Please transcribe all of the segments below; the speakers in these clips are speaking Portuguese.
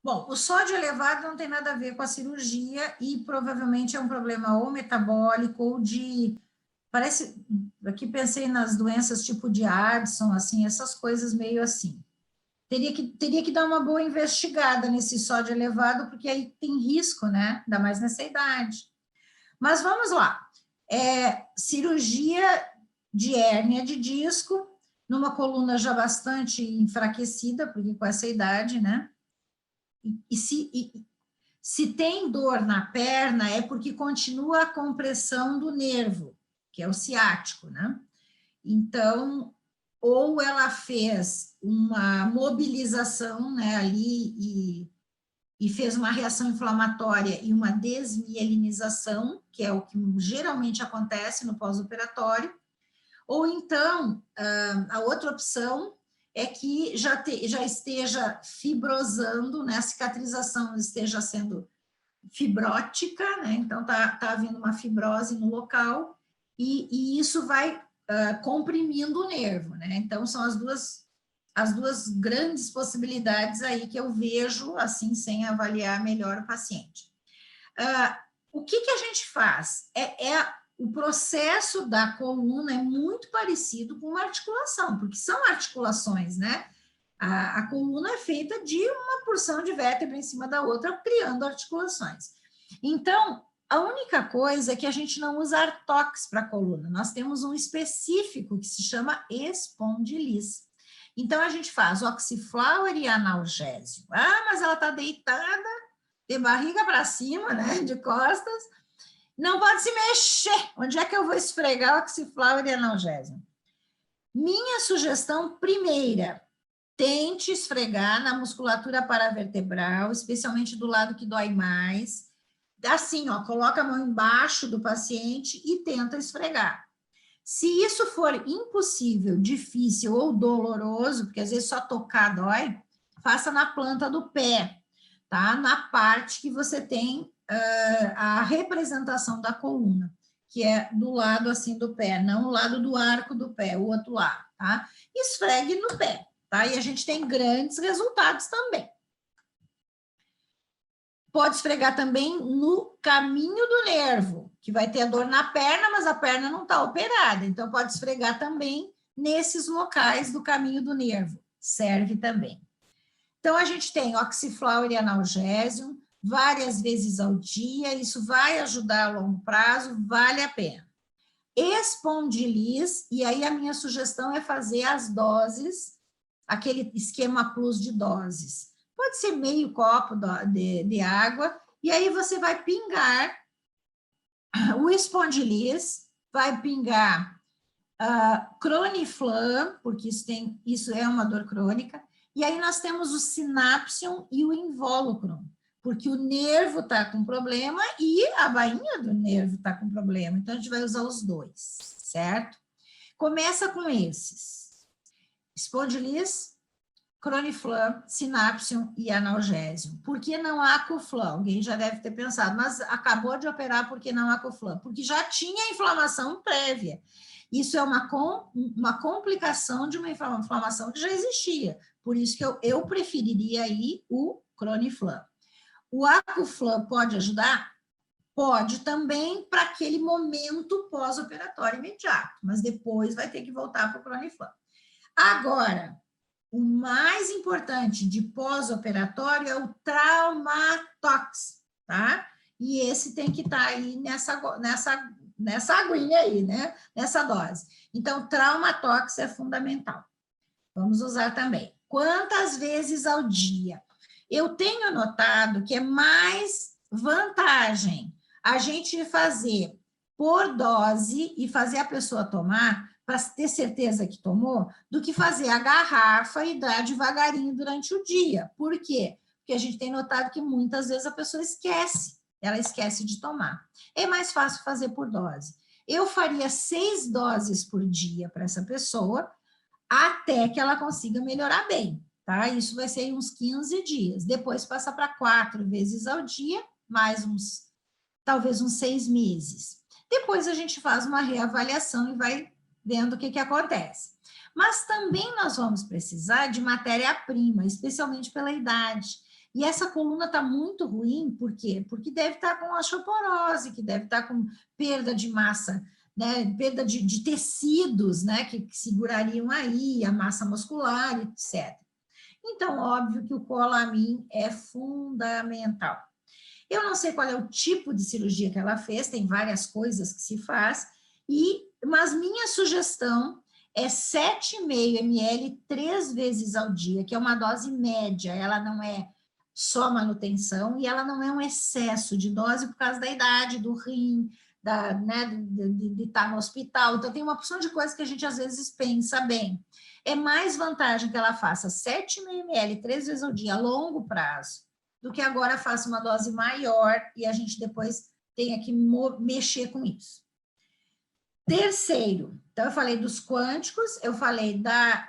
Bom, o sódio elevado não tem nada a ver com a cirurgia e provavelmente é um problema ou metabólico ou de... Parece... Aqui pensei nas doenças tipo de Addison, assim, essas coisas meio assim. Teria que dar uma boa investigada nesse sódio elevado, porque aí tem risco, né? Ainda mais nessa idade. Mas vamos lá. Cirurgia de hérnia de disco, numa coluna já bastante enfraquecida, porque com essa idade, né? E se tem dor na perna, é porque continua a compressão do nervo, que é o ciático, né? Então, ou ela fez uma mobilização, né, ali e fez uma reação inflamatória e uma desmielinização, que é o que geralmente acontece no pós-operatório, ou então, a outra opção é que já esteja fibrosando, né, a cicatrização esteja sendo fibrótica, né, então tá havendo uma fibrose no local, e isso vai comprimindo o nervo, né, então são as duas grandes possibilidades aí que eu vejo, assim, sem avaliar melhor o paciente. O que a gente faz? O processo da coluna é muito parecido com uma articulação, porque são articulações, né? A coluna é feita de uma porção de vértebra em cima da outra, criando articulações. Então, a única coisa é que a gente não usa artox para a coluna, nós temos um específico que se chama espondiliz. Então, a gente faz oxiflower e analgésio. Mas ela está deitada, de barriga para cima, né, de costas, não pode se mexer. Onde é que eu vou esfregar oxiflower e analgésio? Minha sugestão primeira, tente esfregar na musculatura paravertebral, especialmente do lado que dói mais. Assim, ó, coloca a mão embaixo do paciente e tenta esfregar. Se isso for impossível, difícil ou doloroso, porque às vezes só tocar dói, faça na planta do pé, tá? Na parte que você tem a representação da coluna, que é do lado assim do pé, não o lado do arco do pé, o outro lado, tá? Esfregue no pé, tá? E a gente tem grandes resultados também. Pode esfregar também no caminho do nervo, que vai ter a dor na perna, mas a perna não está operada. Então, pode esfregar também nesses locais do caminho do nervo. Serve também. Então, a gente tem oxiflower e analgésio várias vezes ao dia. Isso vai ajudar a longo prazo, vale a pena. Espondiliz, e aí a minha sugestão é fazer as doses, aquele esquema plus de doses. Pode ser meio copo de água, e aí você vai pingar o espondiliz, vai pingar Croniflam, porque isso é uma dor crônica, e aí nós temos o Synapsion e o Involucrum, porque o nervo está com problema e a bainha do nervo está com problema, então a gente vai usar os dois, certo? Começa com esses, espondiliz, Croniflam, Synapsion e analgésio. Por que não Acuflam? Alguém já deve ter pensado, mas acabou de operar, por que não Acuflam? Porque já tinha inflamação prévia. Isso é uma complicação de uma inflamação que já existia. Por isso que eu preferiria aí o Croniflam. O Acuflam pode ajudar? Pode também para aquele momento pós-operatório imediato, mas depois vai ter que voltar para o Croniflam. Agora, o mais importante de pós-operatório é o Traumatox, tá? E esse tem que estar aí nessa aguinha aí, né? Nessa dose. Então, Traumatox é fundamental. Vamos usar também. Quantas vezes ao dia? Eu tenho notado que é mais vantagem a gente fazer por dose e fazer a pessoa tomar para ter certeza que tomou, do que fazer a garrafa e dar devagarinho durante o dia. Por quê? Porque a gente tem notado que muitas vezes a pessoa esquece, ela esquece de tomar. É mais fácil fazer por dose. Eu faria 6 doses por dia para essa pessoa, até que ela consiga melhorar bem, tá? Isso vai ser uns 15 dias. Depois passa para 4 vezes ao dia, mais talvez uns 6 meses. Depois a gente faz uma reavaliação e vai vendo o que acontece. Mas também nós vamos precisar de matéria-prima, especialmente pela idade. E essa coluna está muito ruim, por quê? Porque deve estar com osteoporose, que deve estar com perda de massa, né? Perda de tecidos, né? Que segurariam aí a massa muscular, etc. Então, óbvio que o Colamin é fundamental. Eu não sei qual é o tipo de cirurgia que ela fez, tem várias coisas que se faz, mas minha sugestão é 7,5 ml 3 vezes ao dia, que é uma dose média, ela não é só manutenção e ela não é um excesso de dose por causa da idade, do rim, né, de estar no hospital. Então, tem uma porção de coisas que a gente às vezes pensa bem. É mais vantagem que ela faça 7,5 ml 3 vezes ao dia, a longo prazo, do que agora faça uma dose maior e a gente depois tenha que mexer com isso. Terceiro, então eu falei dos quânticos, eu falei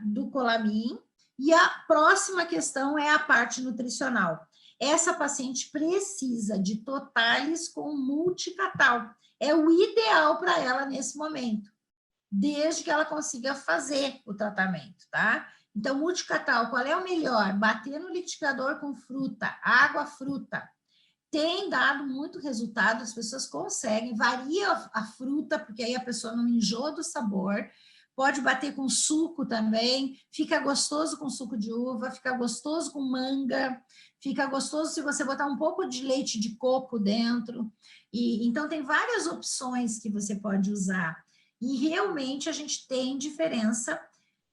do Colamin, e a próxima questão é a parte nutricional. Essa paciente precisa de Totalis com multicatal. É o ideal para ela nesse momento, desde que ela consiga fazer o tratamento, tá? Então, multicatal, qual é o melhor? Bater no liquidificador com fruta, água, fruta. Tem dado muito resultado, as pessoas conseguem, varia a fruta, porque aí a pessoa não enjoa do sabor, pode bater com suco também, fica gostoso com suco de uva, fica gostoso com manga, fica gostoso se você botar um pouco de leite de coco dentro, então tem várias opções que você pode usar, e realmente a gente tem diferença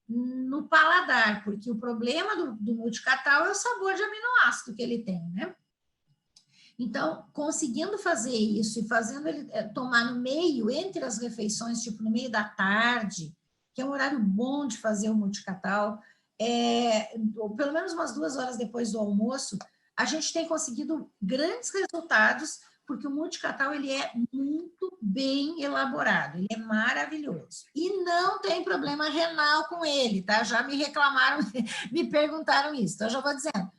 no paladar, porque o problema do multicatal é o sabor de aminoácido que ele tem, né? Então, conseguindo fazer isso e fazendo ele tomar no meio, entre as refeições, tipo no meio da tarde, que é um horário bom de fazer o multicatal, pelo menos umas 2 horas depois do almoço, a gente tem conseguido grandes resultados, porque o multicatal ele é muito bem elaborado, ele é maravilhoso. E não tem problema renal com ele, tá? Já me reclamaram, me perguntaram isso, então eu já vou dizendo.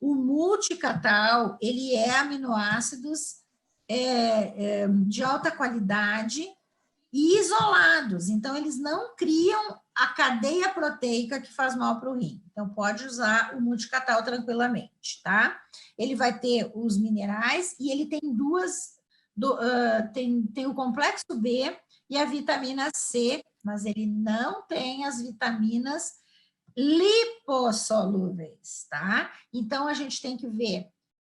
O multicatal, ele é aminoácidos de alta qualidade e isolados, então eles não criam a cadeia proteica que faz mal para o rim. Então, pode usar o multicatal tranquilamente, tá? Ele vai ter os minerais e ele tem tem o complexo B e a vitamina C, mas ele não tem as vitaminas lipossolúveis, tá? Então, a gente tem que ver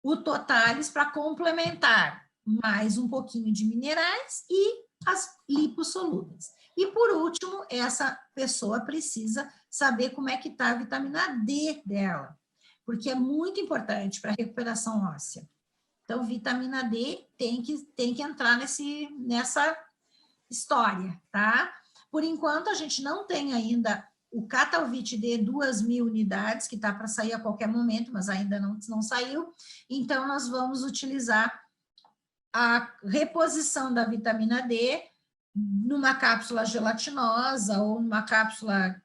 o Totalis para complementar mais um pouquinho de minerais e as lipossolúveis. E, por último, essa pessoa precisa saber como é que está a vitamina D dela, porque é muito importante para a recuperação óssea. Então, vitamina D tem que entrar nessa história, tá? Por enquanto, a gente não tem ainda o Catalvit D 2.000 unidades, que está para sair a qualquer momento, mas ainda não saiu. Então, nós vamos utilizar a reposição da vitamina D numa cápsula gelatinosa ou numa cápsula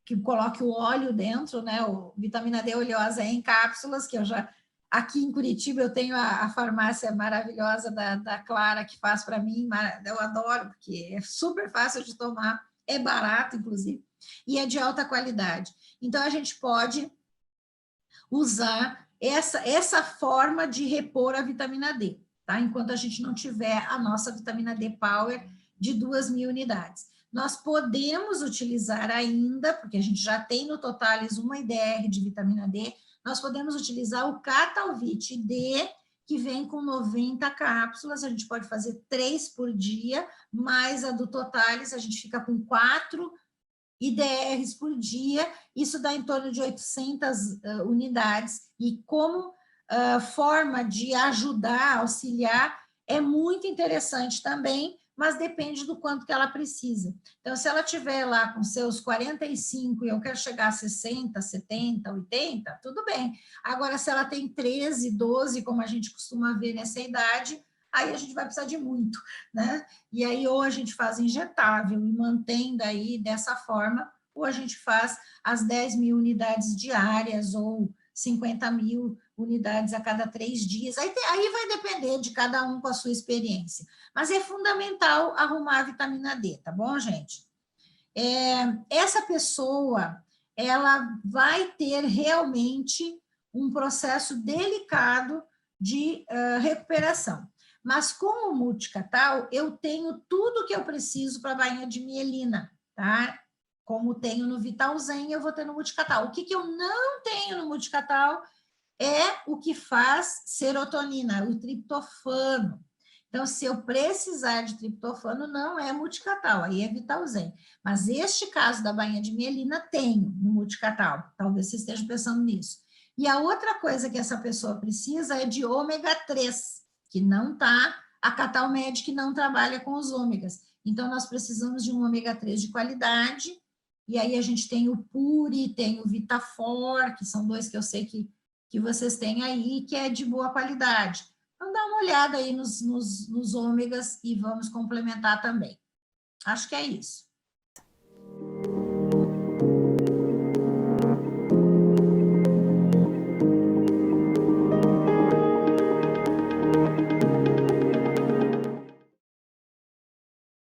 que coloque o óleo dentro, né? O vitamina D oleosa em cápsulas, que eu já... Aqui em Curitiba eu tenho a farmácia maravilhosa da Clara, que faz para mim, eu adoro, porque é super fácil de tomar, é barato, inclusive, e é de alta qualidade. Então, a gente pode usar essa forma de repor a vitamina D, tá? Enquanto a gente não tiver a nossa vitamina D Power de 2.000 unidades. Nós podemos utilizar ainda, porque a gente já tem no Totalis uma IDR de vitamina D, nós podemos utilizar o Catalvit D, que vem com 90 cápsulas, a gente pode fazer 3 por dia, mais a do Totalis, a gente fica com 4 IDRs por dia, isso dá em torno de 800 unidades, e como forma de ajudar, auxiliar, é muito interessante também, mas depende do quanto que ela precisa. Então, se ela tiver lá com seus 45 e eu quero chegar a 60, 70, 80, tudo bem. Agora, se ela tem 13, 12, como a gente costuma ver nessa idade, aí a gente vai precisar de muito, né? E aí, ou a gente faz injetável e mantém daí dessa forma, ou a gente faz as 10.000 unidades diárias, ou 50.000 unidades a cada 3 dias. Aí vai depender de cada um com a sua experiência. Mas é fundamental arrumar a vitamina D, tá bom, gente? Essa pessoa, ela vai ter realmente um processo delicado de recuperação. Mas com o multicatal, eu tenho tudo que eu preciso para a bainha de mielina, tá? Como tenho no Vital Zen, eu vou ter no multicatal. O que eu não tenho no multicatal é o que faz serotonina, o triptofano. Então, se eu precisar de triptofano, não é multicatal, aí é Vital Zen. Mas este caso da bainha de mielina, tenho no multicatal. Talvez você esteja pensando nisso. E a outra coisa que essa pessoa precisa é de ômega 3, que não está, a Catal Medic não trabalha com os ômegas. Então, nós precisamos de um ômega 3 de qualidade, e aí a gente tem o Puri, tem o Vitafor, que são dois que eu sei que vocês têm aí, que é de boa qualidade. Então, dá uma olhada aí nos ômegas e vamos complementar também. Acho que é isso.